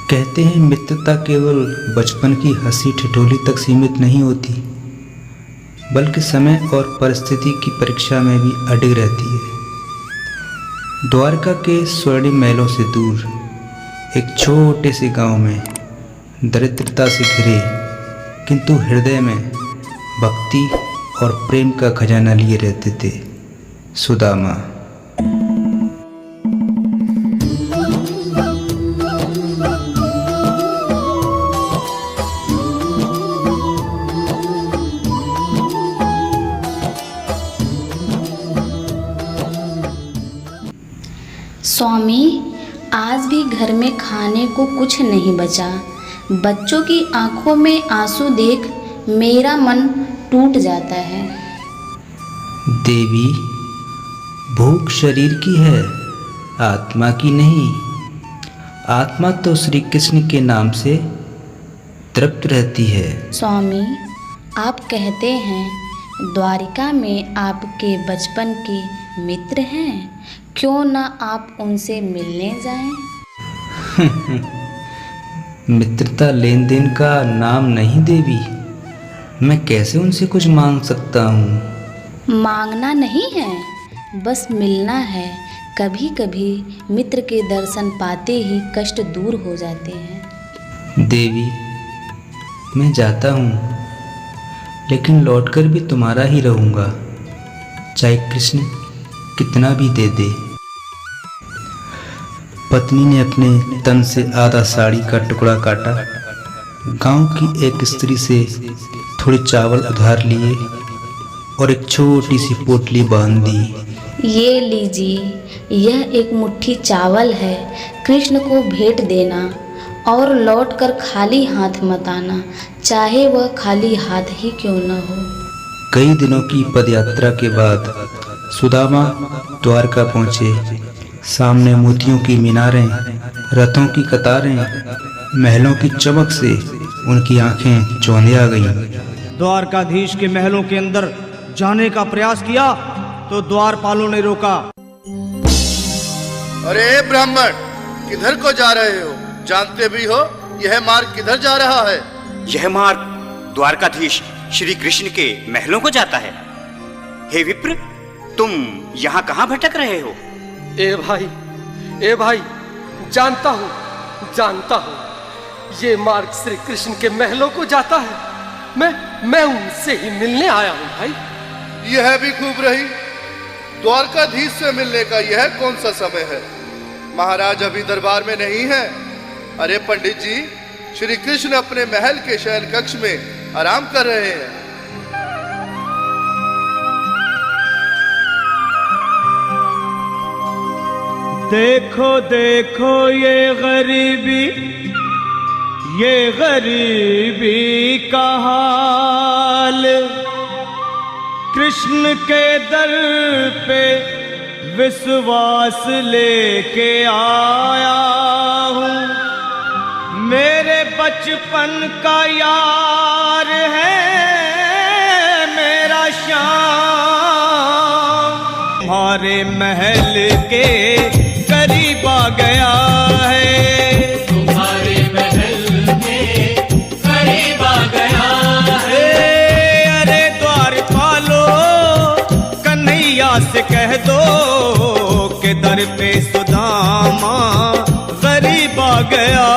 कहते हैं मित्रता केवल बचपन की हंसी ठिठोली तक सीमित नहीं होती, बल्कि समय और परिस्थिति की परीक्षा में भी अडिग रहती है। द्वारका के स्वर्णिम महलों से दूर एक छोटे से गांव में दरिद्रता से घिरे किंतु हृदय में भक्ति और प्रेम का खजाना लिए रहते थे सुदामा। स्वामी, आज भी घर में खाने को कुछ नहीं बचा। बच्चों की आंखों में आंसू देख मेरा मन टूट जाता है। देवी, भूख शरीर की है, आत्मा की नहीं। आत्मा तो श्री कृष्ण के नाम से तृप्त रहती है। स्वामी, आप कहते हैं द्वारिका में आपके बचपन के मित्र हैं, क्यों ना आप उनसे मिलने जाएं? मित्रता लेन देन का नाम नहीं देवी, मैं कैसे उनसे कुछ मांग सकता हूँ? मांगना नहीं है, बस मिलना है। कभी कभी मित्र के दर्शन पाते ही कष्ट दूर हो जाते हैं। देवी, मैं जाता हूँ, लेकिन लौटकर भी तुम्हारा ही रहूँगा, चाहे कृष्ण कितना भी दे दे। पत्नी ने अपने तन से आधा साड़ी का टुकड़ा काटा, गांव की एक स्त्री से थोड़े चावल उधार लिए और एक छोटी सी पोटली बांध दी। ये लीजिए, यह एक मुट्ठी चावल है, कृष्ण को भेंट देना और लौटकर खाली हाथ मत आना, चाहे वह खाली हाथ ही क्यों न हो। कई दिनों की पदयात्रा के बाद सुदामा द्वारका पहुँचे। सामने मोतियों की मीनारें, रथों की कतारें, महलों की चमक से उनकी आंखें चौंधिया गईं। द्वारकाधीश के महलों के अंदर जाने का प्रयास किया तो द्वारपालों ने रोका। अरे ब्राह्मण, किधर को जा रहे हो? जानते भी हो यह मार्ग किधर जा रहा है? यह मार्ग द्वारकाधीश श्री कृष्ण के महलों को जाता है। हे विप्र, तुम यहाँ कहाँ भटक रहे हो? ए भाई, जानता हूँ, ये मार्ग श्री कृष्ण के महलों को जाता है। मैं उनसे ही मिलने आया हूँ भाई। यह भी खूब रही, द्वारकाधीश से मिलने का यह कौन सा समय है? महाराज अभी दरबार में नहीं है। अरे पंडित जी, श्री कृष्ण अपने महल के शयन कक्ष में आराम कर रहे हैं। देखो देखो ये गरीबी का हाल, कृष्ण के दर पे विश्वास लेके आया हूँ। मेरे बचपन का यार है मेरा श्याम, तुम्हारे महल के करीब आ गया है, तुम्हारे महल में करीब आ गया है। अरे द्वारपालो, कन्हैया से कह दो कि दर पे सुदामा गरीब आ गया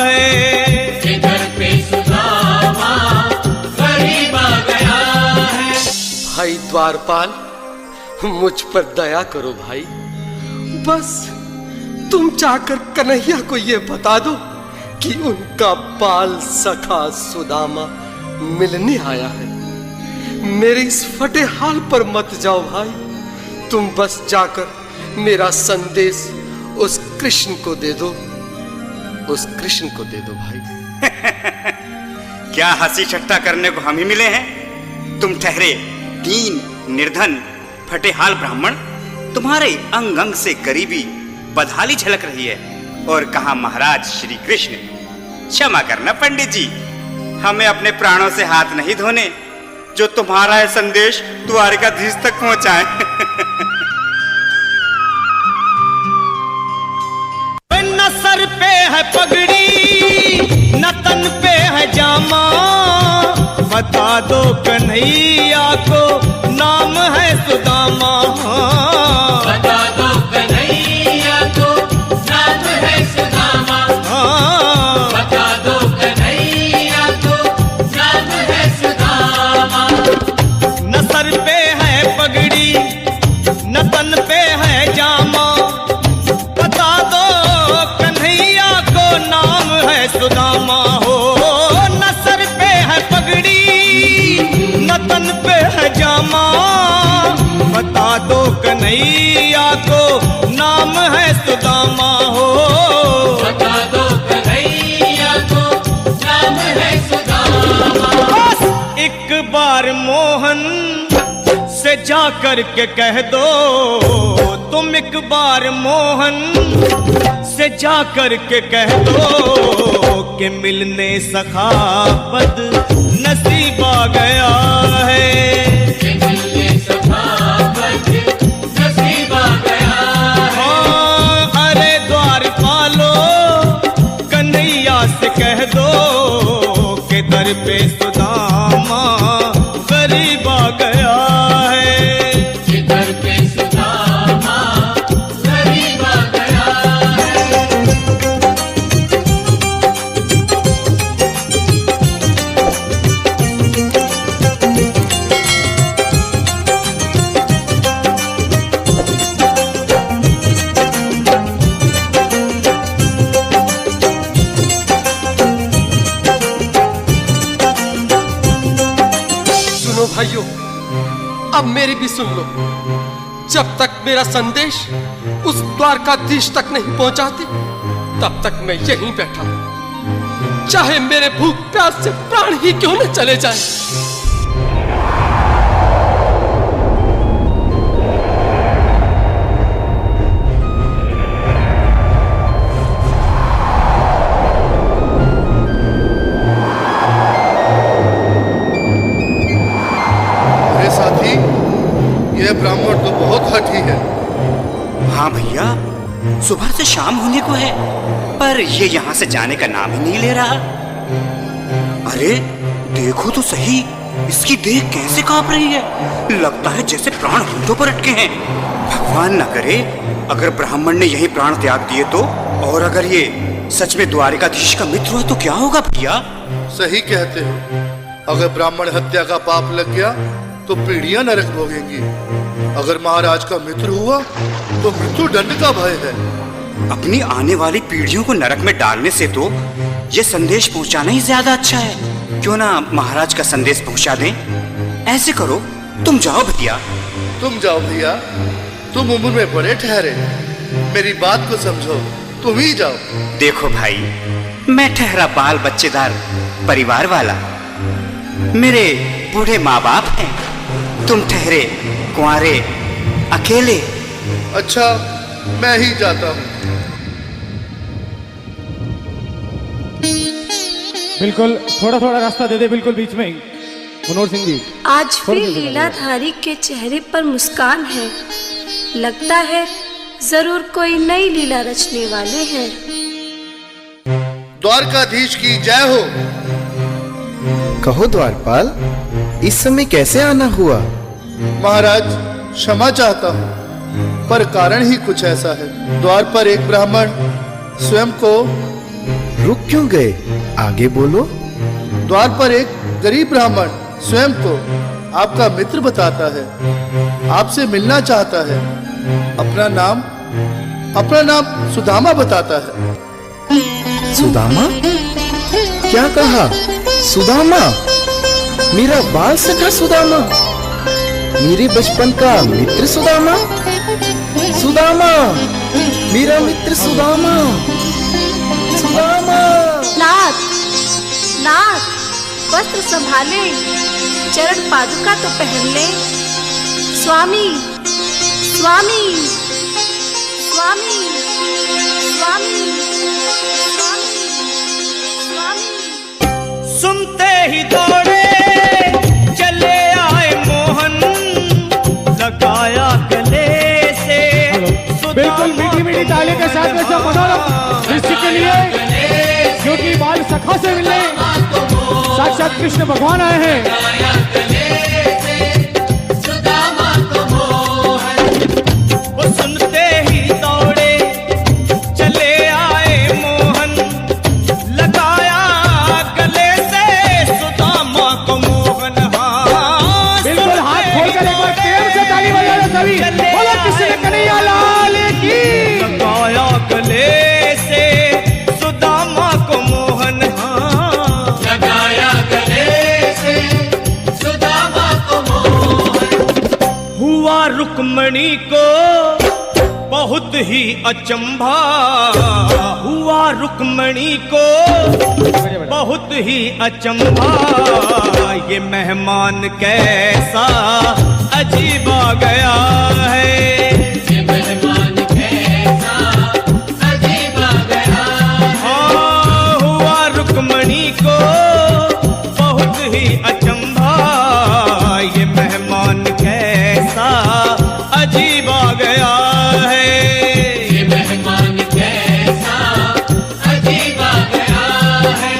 है, कि दर पे सुदामा गरीब आ गया है। भाई द्वारपाल, मुझ पर दया करो भाई। बस तुम जाकर कन्हैया को ये बता दो कि उनका बाल सखा सुदामा मिलने आया है। मेरे इस फटे हाल पर मत जाओ भाई, तुम बस जाकर मेरा संदेश उस कृष्ण को दे दो, भाई। क्या हंसी ठट्टा करने को हम ही मिले हैं? तुम ठहरे दीन निर्धन फटेहाल ब्राह्मण, तुम्हारे अंग अंग से गरीबी बदहाली झलक रही है। और कहा महाराज श्री कृष्ण? क्षमा करना पंडित जी, हमें अपने प्राणों से हाथ नहीं धोने जो तुम्हारा यह संदेश द्वारकाधीश तक पहुंचाए। न सर पे है पगड़ी जामा, बता दो कन्हैया को नाम है सुदामा। बता दो कन्हैया को नाम है सुदामा। बता दो कन्हैया को नाम है सुदामा। न सर पे है पगड़ी न तन पे है जामा, बता दो कन्हैया को नाम है सुदामा हो। न सर पे है पगड़ी न तन पे है जामा, बता दो कन्हैया को नाम है सुदामा हो। बता दो कन्हैया को नाम है सुदामा। बस एक बार मोहन से जा कर के कह दो, तुम एक बार मोहन से जा कर के कह दो कि मिलने सखावत नसीब आ गया है। कि मिलने सखावत नसीब आ गया है। हाँ, अरे द्वार पालो कन्हैया से कह दो कि दर पे सुदामा गरीब आ गया है। कि दर पे सुदामा गरीब आ गया है। सुनो भाइयों, अब मेरी भी सुन लो। जब तक मेरा संदेश उस द्वारकाधीश तक नहीं पहुंचाते, तब तक मैं यहीं बैठा हूं, चाहे मेरे भूख प्यास से प्राण ही क्यों न चले जाएं। अरे साथी, यह ब्राह्मण तो बहुत हठी है। हाँ भैया, सुबह से शाम होने को है पर ये यहाँ से जाने का नाम ही नहीं ले रहा। अरे देखो तो सही, इसकी देह कैसे कांप रही है, लगता है जैसे प्राण होठों पर अटके हैं। भगवान न करे अगर ब्राह्मण ने यही प्राण त्याग दिए तो, और अगर ये सच में द्वारिकाधीश का मित्र हुआ तो क्या होगा भैया? सही कहते हो, अगर ब्राह्मण हत्या का पाप लग गया तो पीढ़ियां नरक भोगेंगी। अगर महाराज का मित्र हुआ तो मृत्यु दंड का भय है। अपनी आने वाली पीढ़ियों को नरक में डालने से तो ये संदेश पहुंचाना ही ज्यादा अच्छा है। क्यों ना महाराज का संदेश पहुंचा दें? ऐसे करो, तुम जाओ भैया। तुम जाओ भैया, तुम उम्र में बड़े ठहरे, मेरी बात को समझो, तुम ही जाओ। देखो भाई, मैं ठहरा बाल बच्चेदार परिवार वाला, मेरे बूढ़े माँ बाप हैं, तुम ठहरे कुंवारे अकेले। अच्छा, मैं ही जाता हूँ। बिल्कुल, थोड़ा थोड़ा रास्ता दे दे, बिल्कुल बीच में ही। मनोहर सिंह जी, आज फिर लीलाधारी के चेहरे पर मुस्कान है। लगता है जरूर कोई नई लीला रचने वाले हैं। द्वारकाधीश की जय हो। कहो द्वारपाल, इस समय कैसे आना हुआ? महाराज, क्षमा चाहता हूँ, पर कारण ही कुछ ऐसा है। द्वार पर एक ब्राह्मण स्वयं को रुक क्यों गए? आगे बोलो। द्वार पर एक गरीब ब्राह्मण स्वयं को आपका मित्र बताता है, आपसे मिलना चाहता है। अपना नाम सुदामा बताता है। सुदामा? क्या कहा? सुदामा? मेरा बाल सखा सुदामा? मेरे बचपन का मित्र सुदामा? सुदामा, मेरा मित्र सुदामा। सुदामा। नाथ, नाथ, वस्त्र संभाले, चरण पादुका तो पहन ले। स्वामी, स्वामी, स्वामी, स्वामी, स्वामी, स्वामी। सुनते ही दौड़े चले आए मोहन, लगाया गले से। बिल्कुल मीठी मीठी ताली के साथ में सब मनोरम दृश्य के लिए, क्योंकि बाल सखा से मिलने साक्षात कृष्ण भगवान आए हैं। लगाया गले से सुदामा को मोहन। वो सुनते ही दौड़े चले आए मोहन, लगाया गले से सुदामा को मोहन। हाँ बिल्कुल, हाथ खोलकर एक बार प्रेम से ताली बजा दो सभी। बोलो कृष्ण कन्हैया लाल की। लगाया गले से सुदामा को मोहन। हाँ लगाया गले से सुदामा को मोहन। हुआ रुक्मणी को बहुत ही अचंभा, हुआ रुक्मणी को बहुत ही अचंभा। ये मेहमान कैसा अजीब आ गया है, ये मेहमान कैसा अजीब आ गया है। हाँ हुआ रुक्मणी को बहुत ही अचंभा। ये मेहमान कैसा अजीब आ गया है, ये मेहमान कैसा अजीब आ गया है।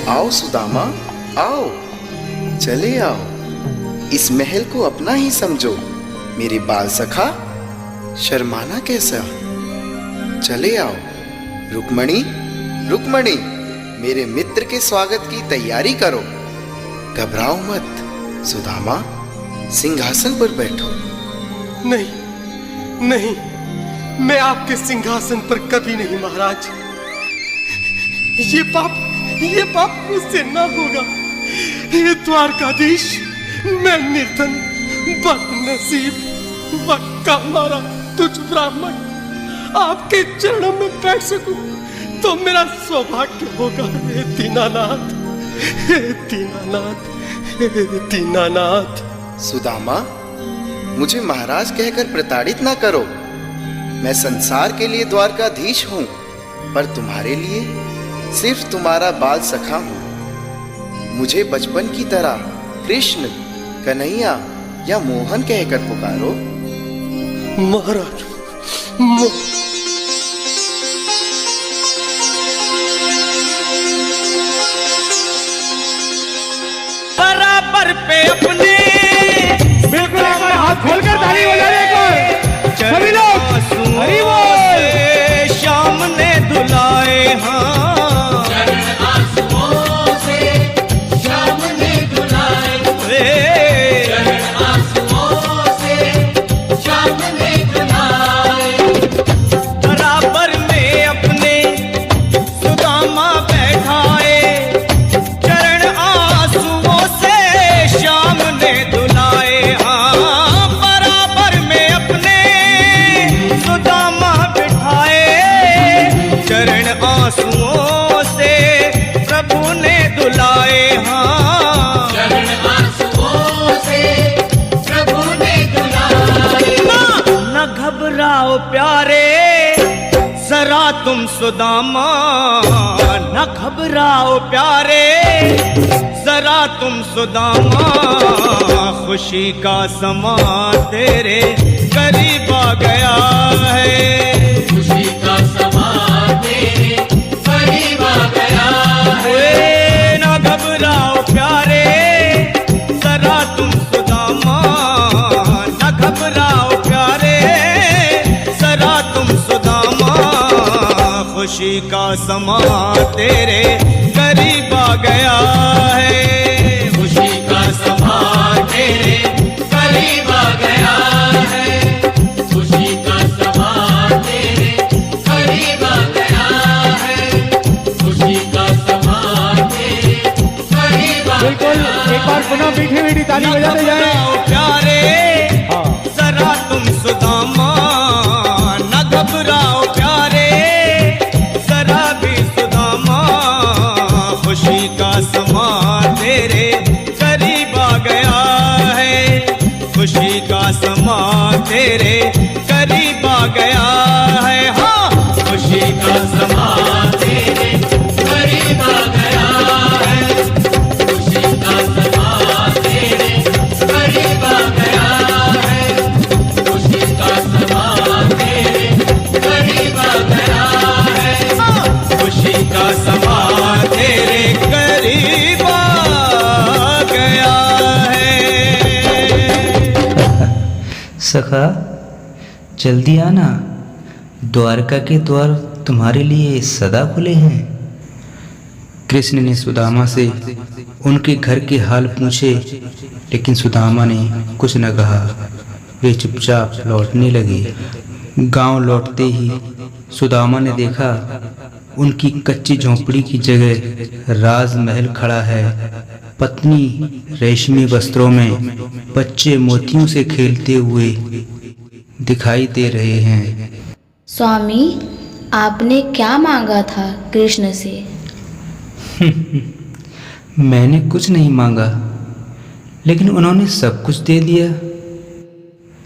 आओ सुदामा, आओ, चले आओ, इस महल को अपना ही समझो। मेरे बाल सखा, शर्माना कैसा? चले आओ। रुक्मणी, रुक्मणी, मेरे मित्र के स्वागत की तैयारी करो। घबराओ मत। सुदामा, सिंहासन पर बैठो। नहीं नहीं, मैं आपके सिंहासन पर कभी नहीं महाराज। ये पाप मुझसे ना होगा। हे द्वारकाधीश, मैं निर्धन, बदनसीब, वक्का मारा तुझ ब्राह्मण आपके चरणों में बैठ सकूं तो मेरा सौभाग्य होगा। हे दीनानाथ, हे दीनानाथ, हे दीनानाथ। सुदामा, मुझे महाराज कहकर प्रताड़ित ना करो। मैं संसार के लिए द्वारकाधीश हूं, पर तुम्हारे लिए सिर्फ तुम्हारा बाल सखा हूं। मुझे बचपन की तरह कृष्ण, कन्हैया या मोहन कहकर पुकारो। महाराज, बराबर पे अपने बिल्कुल, एक बार हाथ खोलकर ताली बजा दे एक बार सभी लोग। हरि बोल। श्याम ने धुलाए। हाँ चरण आंसुओं से श्याम ने धुलाए। चरण आंसुओं से श्याम ने धुलाए। बराबर में अपने सुदामा बैठाए। चरण आंसुओं से श्याम ने धुलाए। हाँ बराबर में अपने सुदामा बिठाए। चरण आंसुओं से प्रभु ने धुलाए। हाँ चरण आंसुओं से प्रभु ने धुलाए। न घबराओ प्यारे जरा तुम सुदामा, न घबराओ प्यारे जरा तुम सुदामा। खुशी का समा तेरे करीब आ गया है, खुशी का समा तेरे करीब आ गया है। न घबराओ प्यारे जरा तुम सुदामा, न घबराओ प्यारे जरा तुम सुदामा। खुशी का समा तेरे करीब आ गया है, खुशी का समा तेरे करीब आ गया है। खुशी का समा तेरे करीब आ गया है। खुशी का समा तेरे करीब आ बिल्कुल, एक बार पुनः मीठी मीठी ताली बजाते जाए। प्यारे हाँ। जरा तुम सुदामा, न घबराओ प्यारे जरा भी सुदामा। खुशी का समा तेरे करीब आ गया है, खुशी का समा तेरे करीब गया है। हाँ, खुशी का समा तेरे करीब आ गया है। खुशी का समा तेरे करीब आ गया है। खुशी का समा तेरे करीब आ गया है। खुशी का समा तेरे करीब आ गया है। सखा, जल्दी आना, द्वारका के द्वार तुम्हारे लिए सदा खुले हैं। कृष्ण ने सुदामा से उनके घर के हाल पूछे, लेकिन सुदामा ने कुछ न कहा। वे चुपचाप लौटने लगे। गांव लौटते ही सुदामा ने देखा उनकी कच्ची झोंपड़ी की जगह राजमहल खड़ा है। पत्नी रेशमी वस्त्रों में, बच्चे मोतियों से खेलते हुए दिखाई दे रहे हैं। स्वामी, आपने क्या मांगा था कृष्ण से? मैंने कुछ नहीं मांगा, लेकिन उन्होंने सब कुछ दे दिया।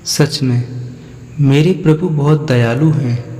सच में मेरे प्रभु बहुत दयालु हैं।